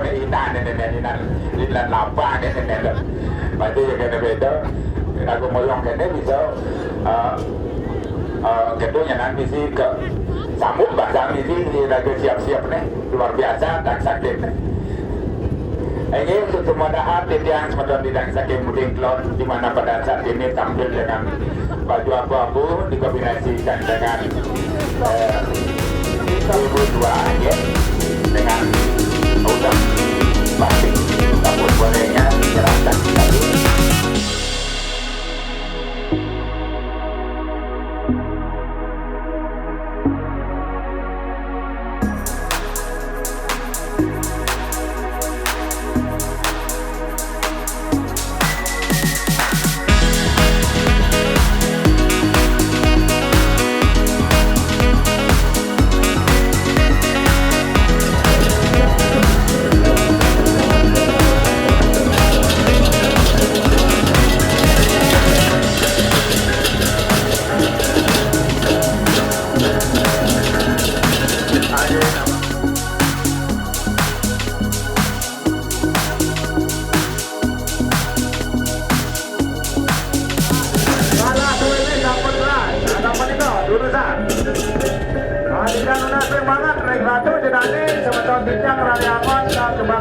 nih inan inan lapang nih berarti ya kena beda aku moyong kene bisa gedungnya nanti sih ke sambut bahasa misi lagi siap-siap nih luar biasa tak sakit nih. Ini untuk semua dahat yang semacam tidak sakit muding klot di mana pada saat ini tampil dengan baju abu-abu dikombinasikan dengan ibu dua ya dengan udang batik kabut bolehnya jelaskan tadi.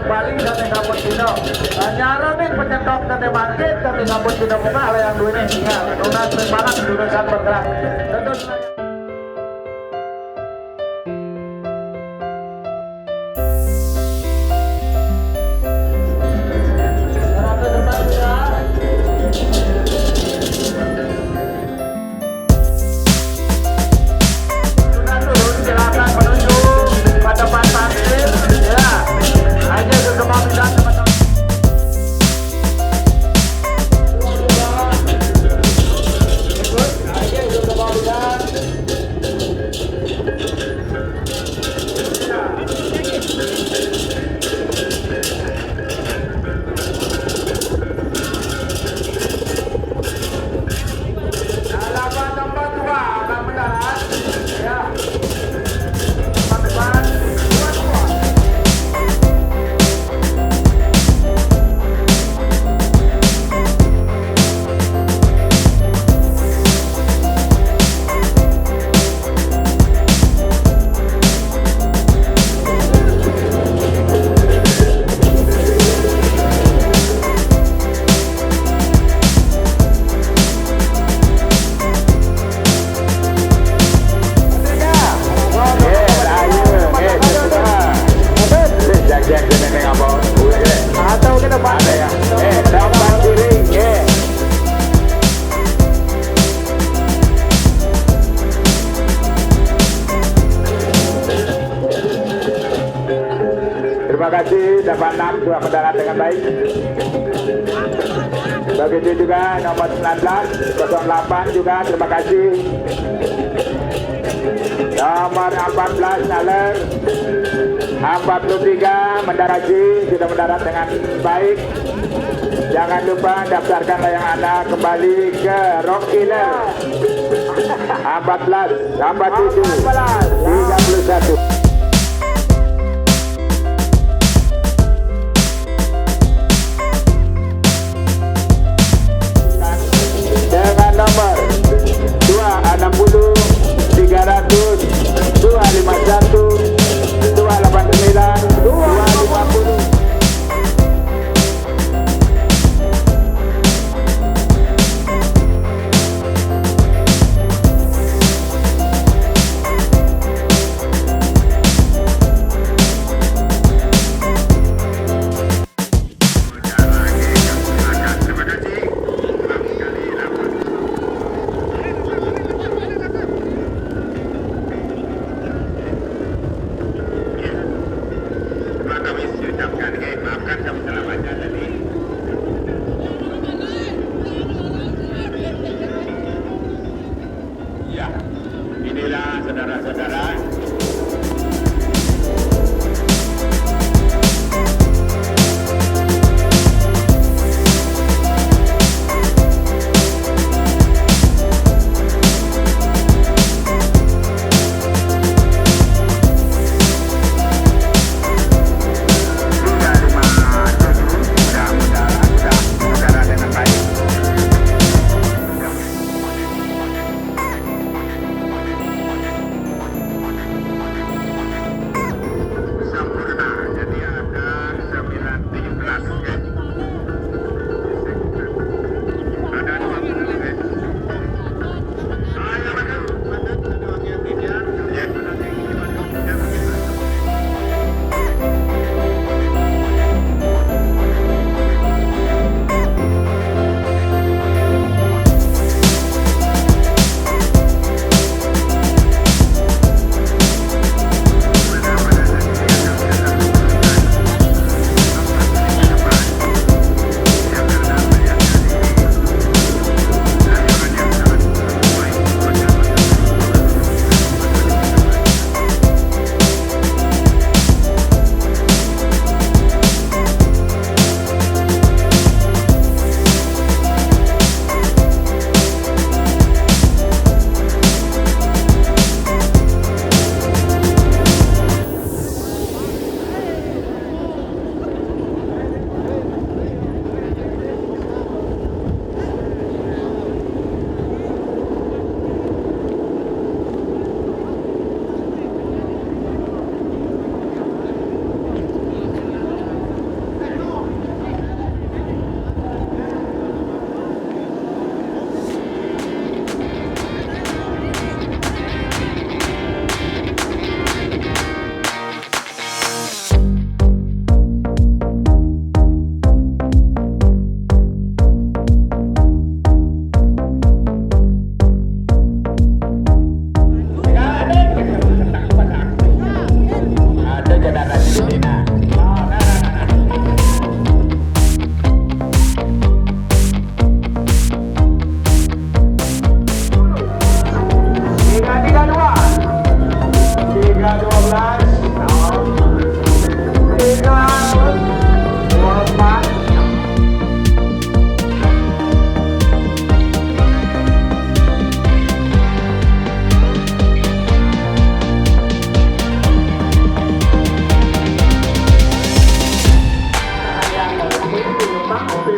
Bali dan Singapura Cina. Nyaronin penyetok dan bangkit dan Singapura Cina muka layang dua ini. Ya, lunas banget jurusan bergerak. Tentu terima kasih dapat 6 dua mendarat dengan baik. Begitu juga nomor 19 08 juga terima kasih. Nomor 14 Naler 43 mendarati sudah mendarat dengan baik. Jangan lupa daftarkan layang Anda kembali ke Rock Inner 14 tambah 7 31. Nomor 260 300 251 289 250.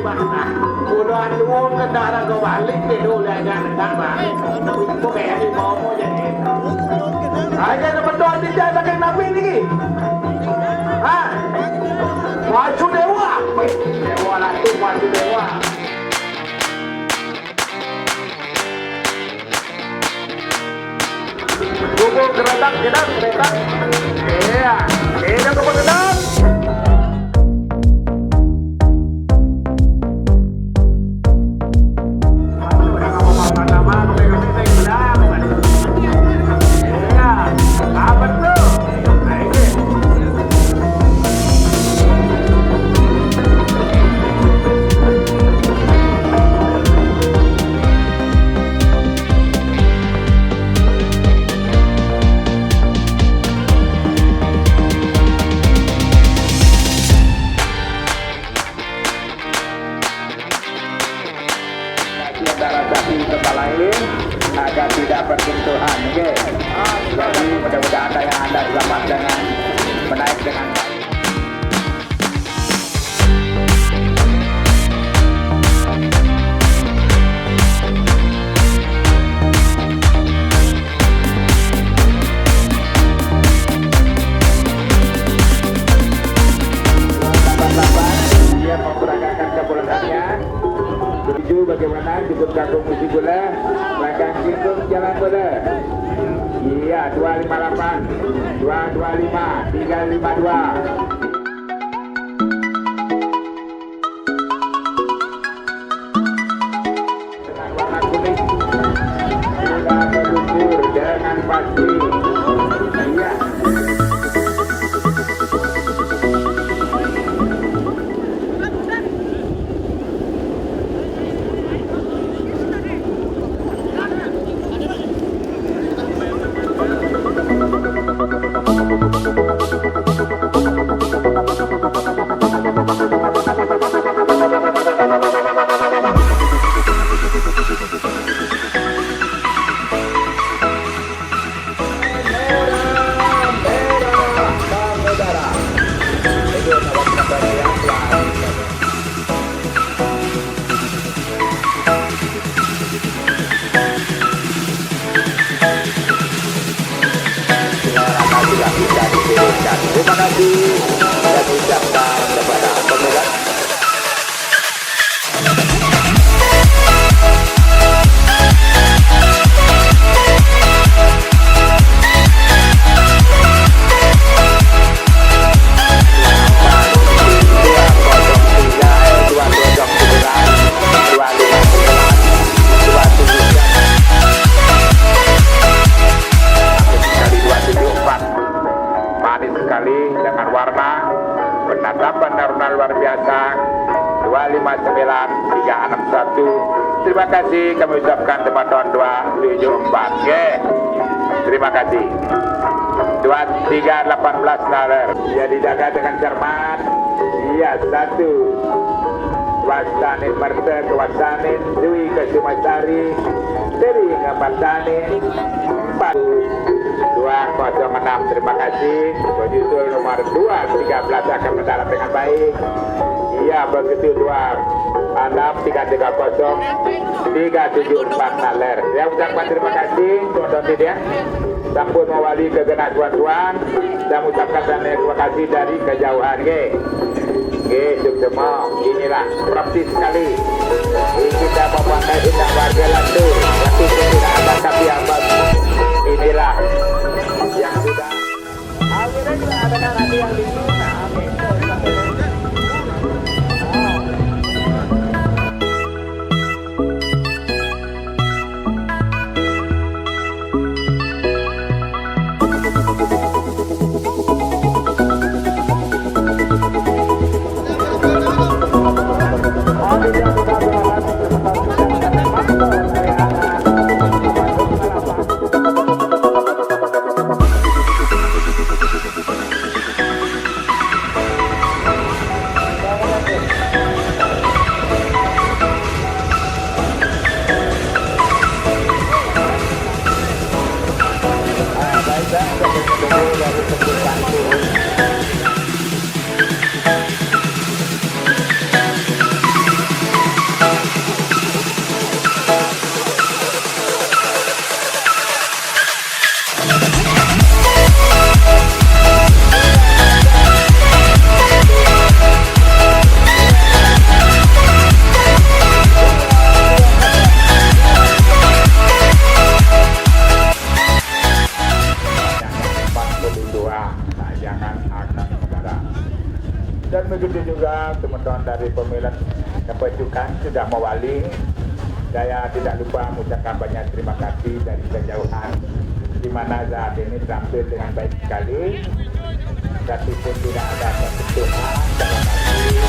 mana? Puluhan luang kendaraan ke Bali di dulu jangan nak Bali. Kau kayak di mau jadi. Aja dapat doa tidak pakai nabi ni. Ah, maju dewa. Dewa lah tu maju dewa. Pukul gerak gerak. Iya, ini pukul gerak. Agar tidak bersentuhan, oke? Jadi mudah-mudahan ada yang Anda selamat dengan menaik dengan baik. Dia memperagakan kebulanannya. Tujuh bagaimana jemput kampung musik bola. Belakang singgung jalan bola. Iya 258 225 352. Dengan warna kuning sudah berlumpur dengan pasti. Iya. Terima kasih dan ucapkan kepada pemegang. Dengan warna penatapan naruna luar biasa 259 361. Terima kasih kami ucapkan teman-teman 274. Oke. Terima kasih. 2318 nalar. Ya dijaga dengan cermat. Iya 1. Wasanin Marta Kewasanin Dwi Kesumasari Diri Ngamartanin 206. Terima kasih. Penyusul nomor 213 akan mendarat dengan baik. Iya begitu 26 330 374 naler. Saya ucapkan terima kasih untuk dia. Sampun mewali kegenap tuan-tuan. Saya ucapkan terima kasih dari kejauhan. Semua inilah praktis sekali. Kita memandai indah warga lantur. Waktu tidak ada tapi abad. Inilah yang sudah. Akhirnya juga ada nanti yang di sana. juga teman-teman dari pemilihan kepecukan sudah mewali. Saya tidak lupa mengucapkan banyak terima kasih dari kejauhan, di mana saat ini terampil dengan baik sekali. Meskipun tidak ada kebutuhan, terima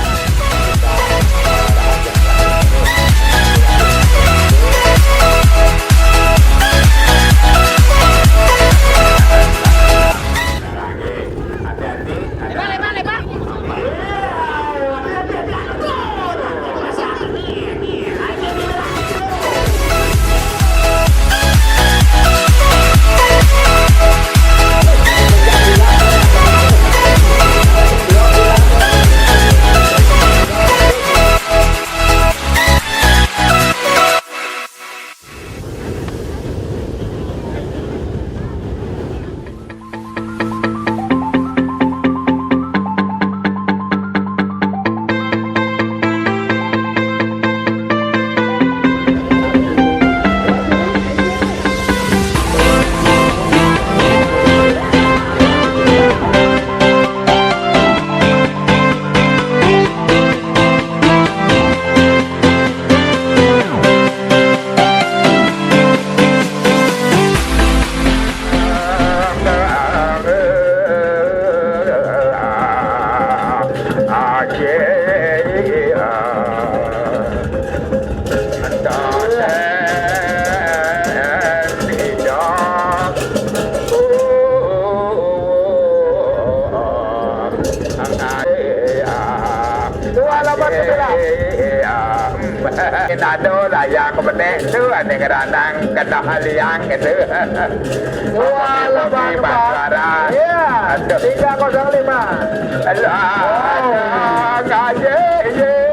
Nado layang kebenek tu ada keranang kedah liang itu. Dua lebih bandara. Ya. 305. Allah ngaje ye.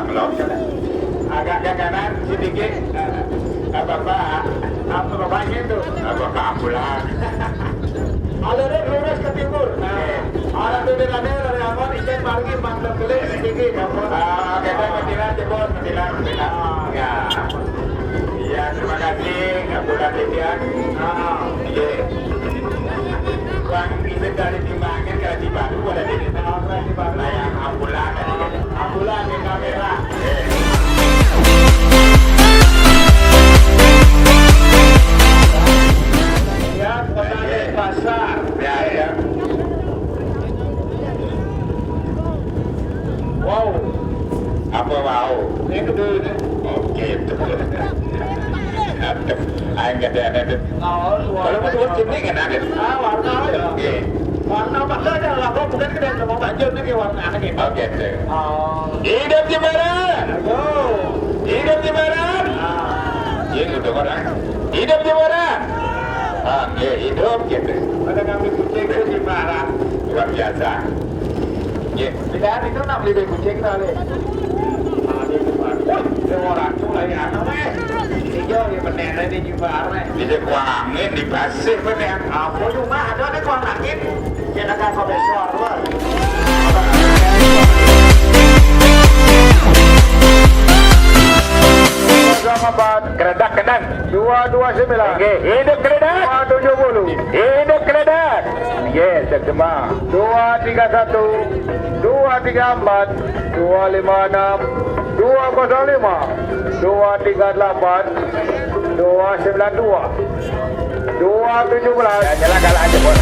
melok agak ke kanan sedikit apa bapaknya itu bapak ambulan alurnya lurus ke timur arah itu dari awal ikan margi mantap gelis sedikit kita mentilan jebol mentilan ya iya terima kasih ambulan titian iya uang itu dari timbangan ke di Bali ada di Layang ambulan di kamera ya kota pasar ya wow apa wow ini kedua oke itu ayo nggak ada kalau mau buat sini kan ada warna ya warna apa saja lah kok bukan kedai mau banjir nih warna aneh gitu oke hidup di barat hidup di barat ya udah orang hidup di barat ya hidup gitu ada ngambil kucing itu di barat luar biasa ya tidak itu nak beli kucing tadi orang tuh lagi anak hijau ya bener di Jumbar bisa kuangin di pasir bener aku cuma ada nih kuang angin kita kan komesor keredak kedan 229 oke hidup keredak 270 hidup keredak yes terjemah 231 234 256 205 238 292 217 jalan aja bos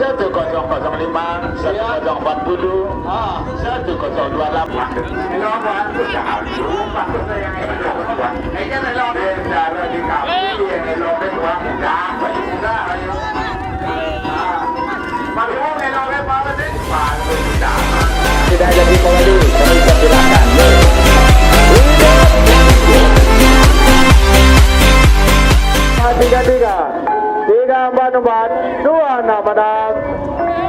1005, 1040, 1028. Lawan sudah halu, maksud saya yang itu. Ini kan lawan cara di kami, yang lawan uang mudah, mudah ayo. Maklum lawan apa sih? Maklum mudah. Tidak ada di Bali, kami persilakan. Tiga empat 26 menang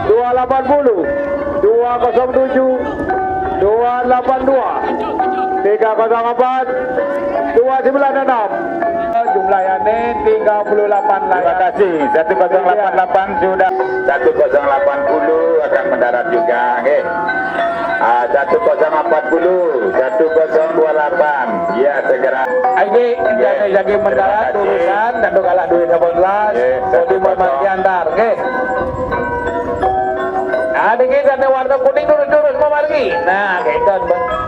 280 207 282 304 296 jumlah ini 38 Terima kasih. 1088 sudah 1080 akan mendarat juga. Oke. 1040 1028. Ya segera. ini lagi mendarat tulisan dan kalah duit 18 jadi mau antar oke. Ada kita ada warna kuning turun mau pergi. Nah gitu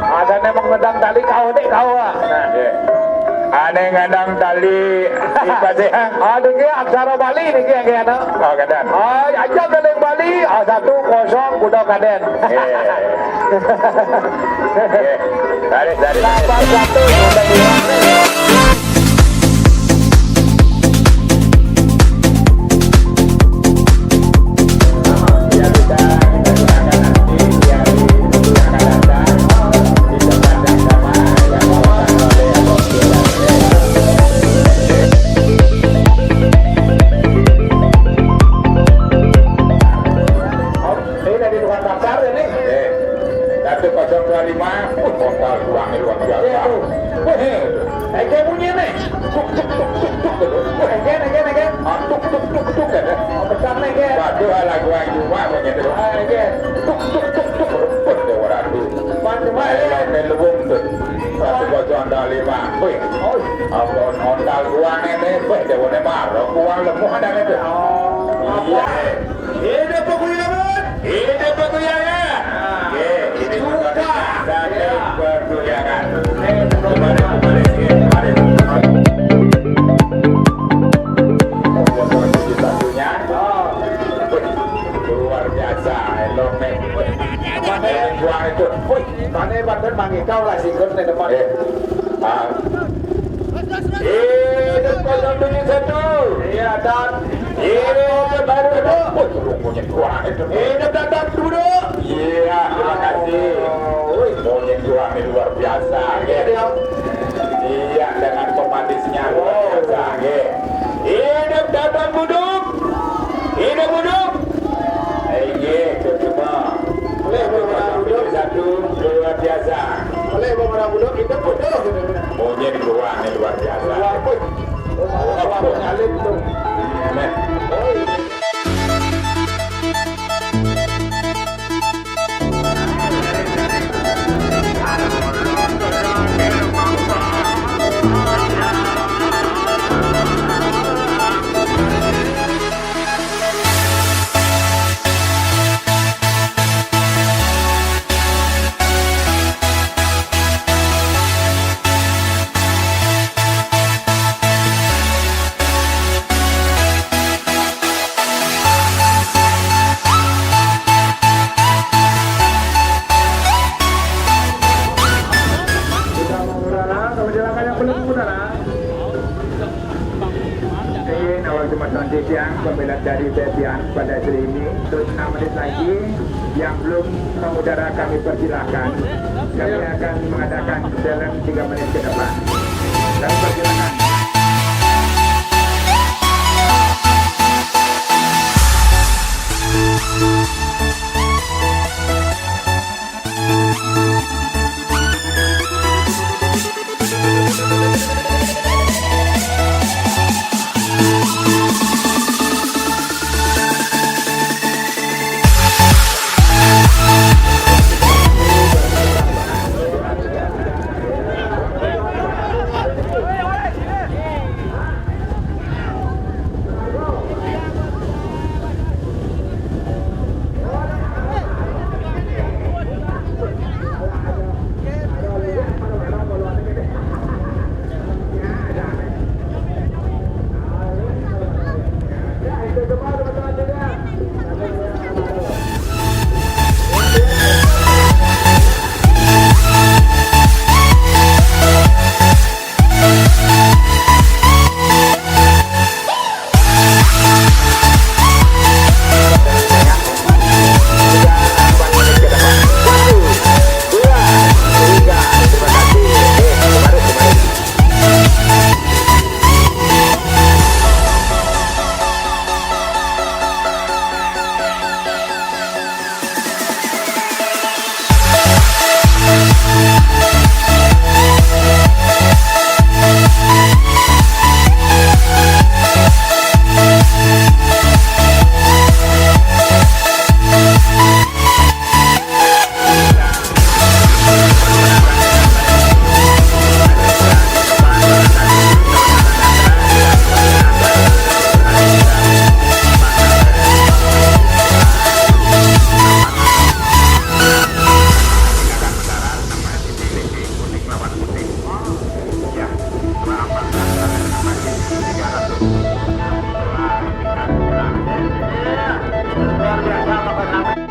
ada memang ngedang tali kau dek kau nah Aneh ngadang tali ibadah. ada ke aksara Bali nih kayak ada Oh kadan. aja dari Bali 1-0 udah kaden Dari 8-1 udah kau lah singkut di depan. 071. Iya dan Ini baru monyet gua itu. ini datang dulu. Iya, terima kasih. Monyet gua ini luar biasa. Iya, dengan pemanisnya luar biasa. Hidup datang buduk. Hidup buduk. Itu cuma. Boleh beberapa buduk. 1 luar biasa. Boleh beberapa buduk itu buduk. Monyet gua ini luar biasa. Apa nyalip tuh? Pembelat dari Bebian pada hari ini untuk 6 menit lagi yang belum mengudara kami persilakan. Kami akan mengadakan dalam 3 menit ke depan. Kami persilakan. luar biasa makan kami.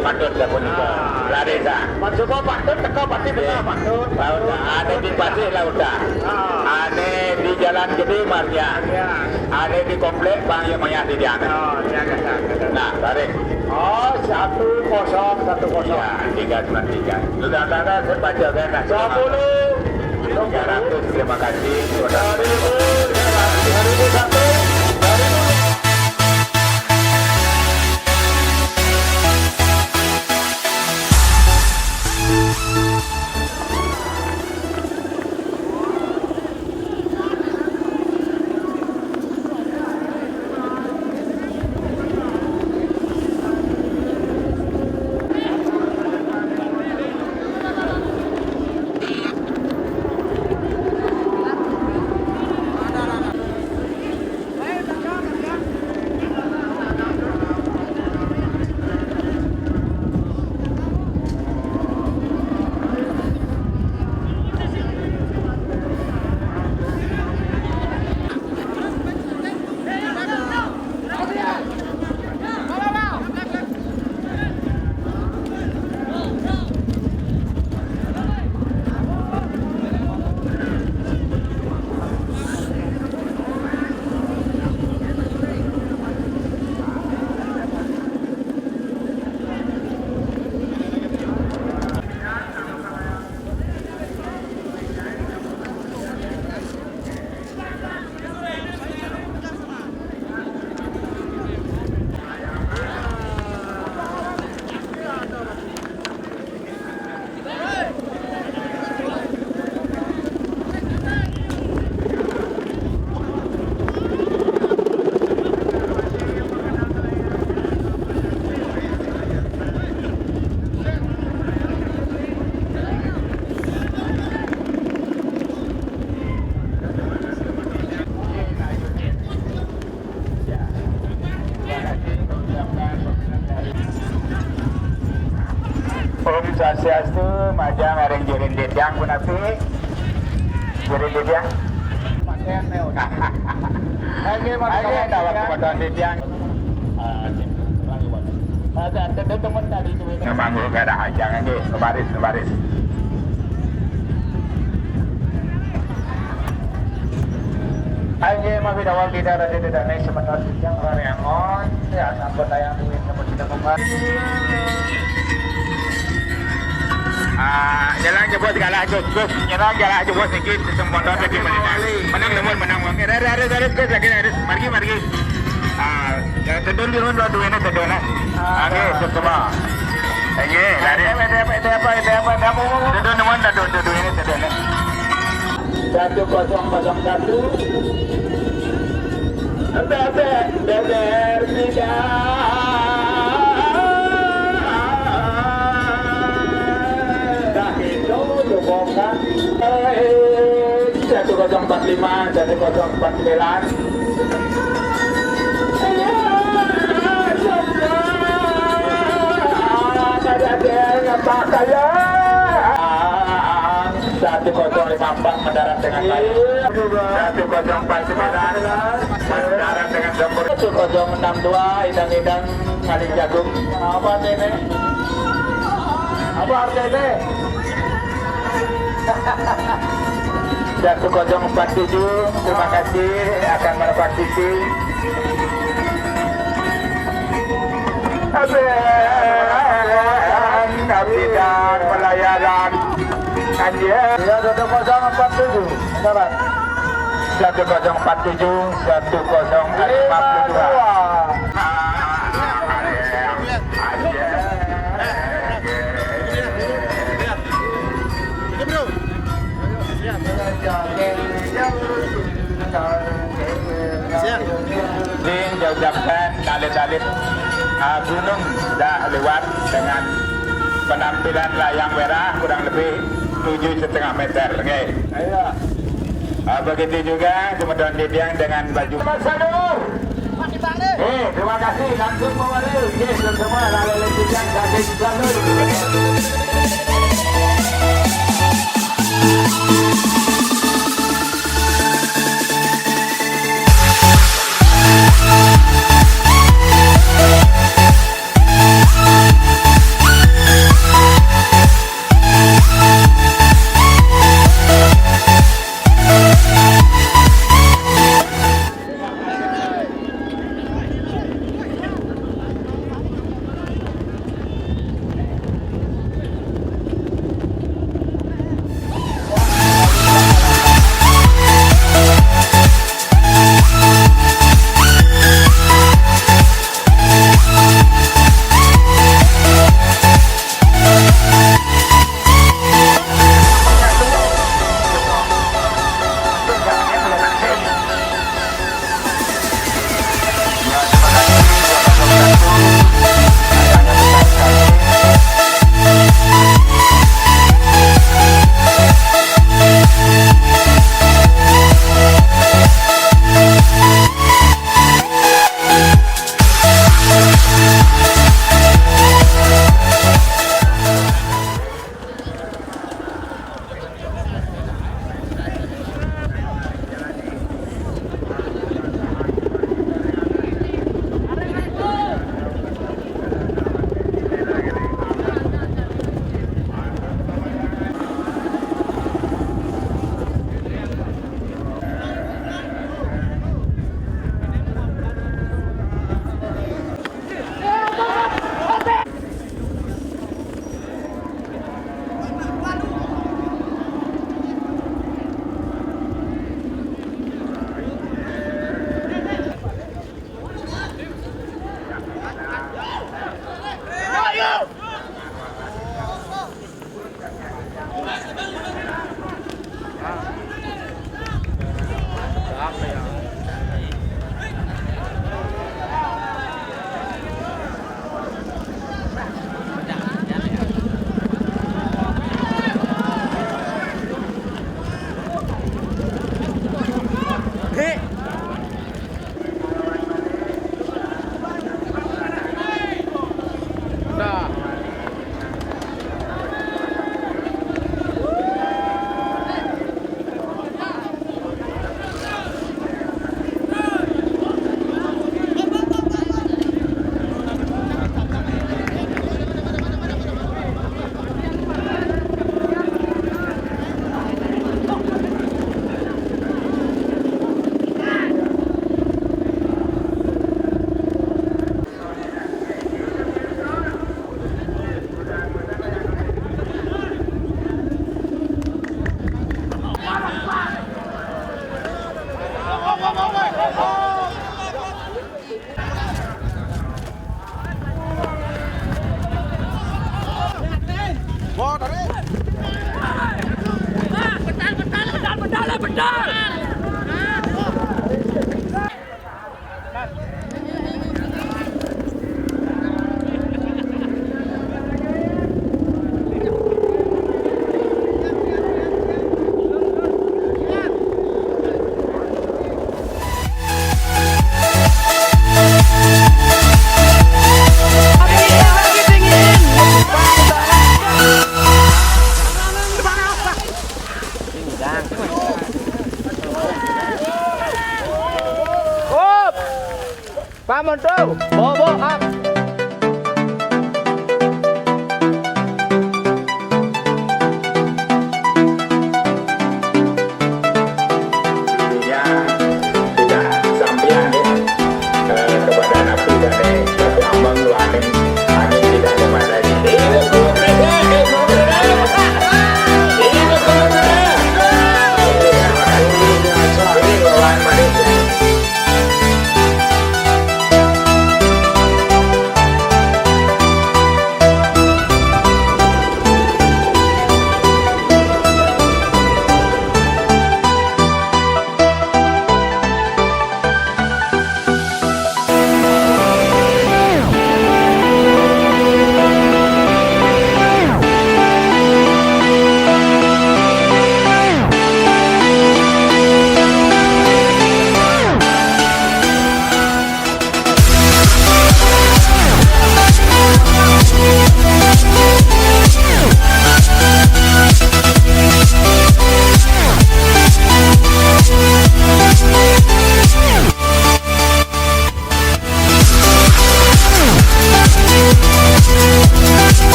Patut dah pun juga. Lari dah. Maksudnya patut teka pasti teka patut. Laut dah. Ada di pasir laut dah. Ada di jalan gede Maria. Ada di komplek Bang yang Maya di Diana. Oh, iya kata. Nah, tarik. Oh, 1-0. Ya, 393. Sudah ada saya baca kan. 10. 300. Terima kasih. 2001. Om Swastiastu, majang areng jirin dedang pun api. Jirin dedang. Pakai neon. Lagi Ayo tawak kepada dedang. Ada teman tadi tu. Memang gak ada hajang lagi. Baris. Ayo mami dawal kita ada di dalam sebentar yang rangon ya sampai tayang duit sama kita kembali. Jalan jebot kalah Gus. Jalan jebot sikit semua dah lagi menang menang. Ada Gus lagi harus margi. Tedon di rundu dua ini tedon lah. Oke, semua. Oke, lari. Itu apa? Tedon nomor dua ini tedon lah. 1001. Beber tidak. 1045, 1049. Satu 1054 mendarat dengan baik. 1049 mendarat dengan sempurna. 1062 idang-idang kali jagung. Apa ini? Apa artinya? 1047, terima kasih akan berpartisi. Abdidan pelayaran Anjir. Ya 1047. Sahabat. 1047 1052. Din jauh-jauhkan dalit-dalit gunung sudah lewat dengan penampilan layang merah kurang lebih 7,5 meter. Okay. Ayo. Begitu juga teman-teman Didiang dengan baju terima kasih langsung mewali semua lalu Didiang saking jalur.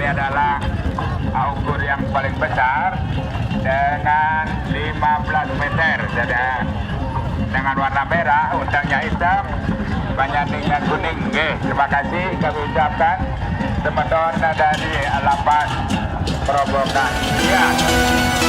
adalah ukur yang paling besar dengan 15 meter. Jadi dengan warna merah, undangnya hitam, banyaknya kuning. Oke, terima kasih kami ucapkan teman-teman dari Lapas Perobokan. Ya.